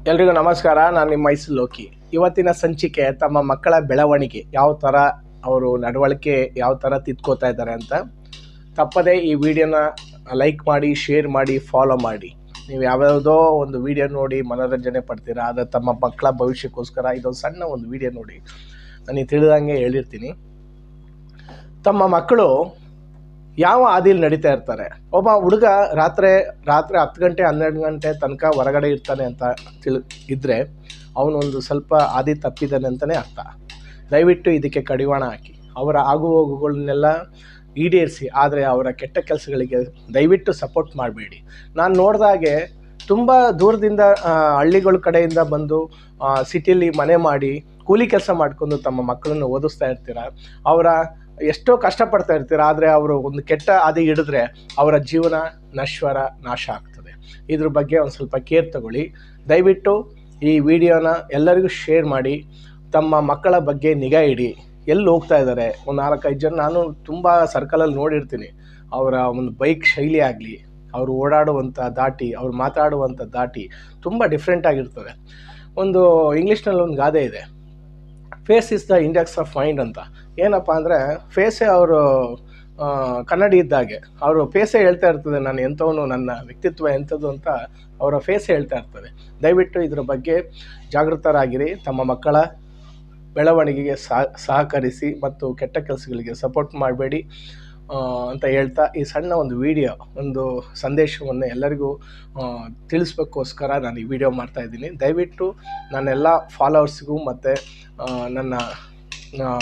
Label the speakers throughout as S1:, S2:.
S1: ಎಲ್ರಿಗೂ ನಮಸ್ಕಾರ. ನಾನು ನಿಮ್ಮ ಮೈಸೂರು ಲೋಕಿ. ಇವತ್ತಿನ ಸಂಚಿಕೆ ತಮ್ಮ ಮಕ್ಕಳ ಬೆಳವಣಿಗೆ ಯಾವ ಥರ ಅವರು ನಡವಳಿಕೆ ಯಾವ ಥರ ತಿದ್ಕೋತಾ ಇದ್ದಾರೆ ಅಂತ. ತಪ್ಪದೇ ಈ ವಿಡಿಯೋನ ಲೈಕ್ ಮಾಡಿ, ಶೇರ್ ಮಾಡಿ, ಫಾಲೋ ಮಾಡಿ. ನೀವು ಯಾವ್ಯಾವುದೋ ಒಂದು ವಿಡಿಯೋ ನೋಡಿ ಮನೋರಂಜನೆ ಪಡ್ತೀರಾ, ಆದರೆ ತಮ್ಮ ಮಕ್ಕಳ ಭವಿಷ್ಯಕ್ಕೋಸ್ಕರ ಇದೊಂದು ಸಣ್ಣ ಒಂದು ವಿಡಿಯೋ ನೋಡಿ. ನನಗೆ ತಿಳಿದಂಗೆ ಹೇಳಿರ್ತೀನಿ. ತಮ್ಮ ಮಕ್ಕಳು ಯಾವ ಹಾದಿಯಲ್ಲಿ ನಡೀತಾ ಇರ್ತಾರೆ. ಒಬ್ಬ ಹುಡುಗ ರಾತ್ರಿ 10 ಗಂಟೆ 12 ಗಂಟೆ ತನಕ ಹೊರಗಡೆ ಇರ್ತಾನೆ ಅಂತ ಇದ್ದರೆ ಅವನೊಂದು ಸ್ವಲ್ಪ ಹಾದಿ ತಪ್ಪಿದ್ದಾನೆ ಅಂತಲೇ ಅರ್ಥ. ದಯವಿಟ್ಟು ಇದಕ್ಕೆ ಕಡಿವಾಣ ಹಾಕಿ ಅವರ ಆಗುಹೋಗುಗಳನ್ನೆಲ್ಲ ಈಡೇರಿಸಿ, ಆದರೆ ಅವರ ಕೆಟ್ಟ ಕೆಲಸಗಳಿಗೆ ದಯವಿಟ್ಟು ಸಪೋರ್ಟ್ ಮಾಡಬೇಡಿ. ನಾನು ನೋಡಿದಾಗೆ ತುಂಬ ದೂರದಿಂದ ಹಳ್ಳಿಗಳ ಕಡೆಯಿಂದ ಬಂದು ಸಿಟಿಯಲ್ಲಿ ಮನೆ ಮಾಡಿ ಕೂಲಿ ಕೆಲಸ ಮಾಡಿಕೊಂಡು ತಮ್ಮ ಮಕ್ಕಳನ್ನು ಓದಿಸ್ತಾ ಇರ್ತೀರ. ಅವರ ಎಷ್ಟೋ ಕಷ್ಟಪಡ್ತಾ ಇರ್ತೀರ, ಆದರೆ ಅವರು ಒಂದು ಕೆಟ್ಟ ಹಾದಿ ಹಿಡಿದ್ರೆ ಅವರ ಜೀವನ ನಾಶ ಆಗ್ತದೆ. ಇದ್ರ ಬಗ್ಗೆ ಒಂದು ಸ್ವಲ್ಪ ಕೇರ್ ತಗೊಳ್ಳಿ. ದಯವಿಟ್ಟು ಈ ವಿಡಿಯೋನ ಎಲ್ಲರಿಗೂ ಶೇರ್ ಮಾಡಿ. ತಮ್ಮ ಮಕ್ಕಳ ಬಗ್ಗೆ ನಿಗಾ ಇಡಿ. ಎಲ್ಲಿ ಹೋಗ್ತಾ ಇದ್ದಾರೆ, ಒಂದು 4-5 ಜನ ನಾನು ತುಂಬ ಸರ್ಕಲಲ್ಲಿ ನೋಡಿರ್ತೀನಿ. ಅವರ ಒಂದು ಬೈಕ್ ಶೈಲಿ ಆಗಲಿ, ಅವರು ಓಡಾಡುವಂಥ ದಾಟಿ, ಅವ್ರು ಮಾತಾಡುವಂಥ ದಾಟಿ ತುಂಬ ಡಿಫ್ರೆಂಟಾಗಿರ್ತದೆ. ಒಂದು ಇಂಗ್ಲೀಷ್ನಲ್ಲಿ ಒಂದು ಗಾದೆ ಇದೆ, face is the index of mind ಅಂತ. ಏನಪ್ಪ ಅಂದರೆ ಫೇಸೇ ಅವರು ಕನ್ನಡಿ ಇದ್ದಾಗೆ. ಅವರು ಫೇಸೇ ಹೇಳ್ತಾ ಇರ್ತದೆ ನಾನು ಎಂಥವನು, ನನ್ನ ವ್ಯಕ್ತಿತ್ವ ಎಂಥದ್ದು ಅಂತ ಅವರ ಫೇಸೇ ಹೇಳ್ತಾ ಇರ್ತದೆ. ದಯವಿಟ್ಟು ಇದರ ಬಗ್ಗೆ ಜಾಗೃತರಾಗಿರಿ. ತಮ್ಮ ಮಕ್ಕಳ ಬೆಳವಣಿಗೆಗೆ ಸಹಕರಿಸಿ ಮತ್ತು ಕೆಟ್ಟ ಕೆಲಸಗಳಿಗೆ ಸಪೋರ್ಟ್ ಮಾಡಬೇಡಿ ಅಂತ ಹೇಳ್ತಾ, ಈ ಸಣ್ಣ ಒಂದು ವಿಡಿಯೋ, ಒಂದು ಸಂದೇಶವನ್ನು ಎಲ್ಲರಿಗೂ ತಿಳಿಸ್ಬೇಕೋಸ್ಕರ ನಾನು ಈ ವಿಡಿಯೋ ಮಾಡ್ತಾಯಿದ್ದೀನಿ. ದಯವಿಟ್ಟು ನನ್ನೆಲ್ಲ ಫಾಲೋವರ್ಸ್ಗೂ ಮತ್ತು ನನ್ನ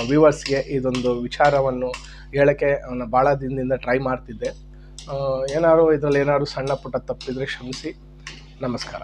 S1: ವ್ಯೂವರ್ಸ್ಗೆ ಇದೊಂದು ವಿಚಾರವನ್ನು ಹೇಳೋಕ್ಕೆ ನಾನು ಭಾಳ ದಿನದಿಂದ ಟ್ರೈ ಮಾಡ್ತಿದ್ದೆ. ಇದರಲ್ಲಿ ಏನಾದ್ರು ಸಣ್ಣ ಪುಟ್ಟ ತಪ್ಪಿದರೆ ಕ್ಷಮಿಸಿ. ನಮಸ್ಕಾರ.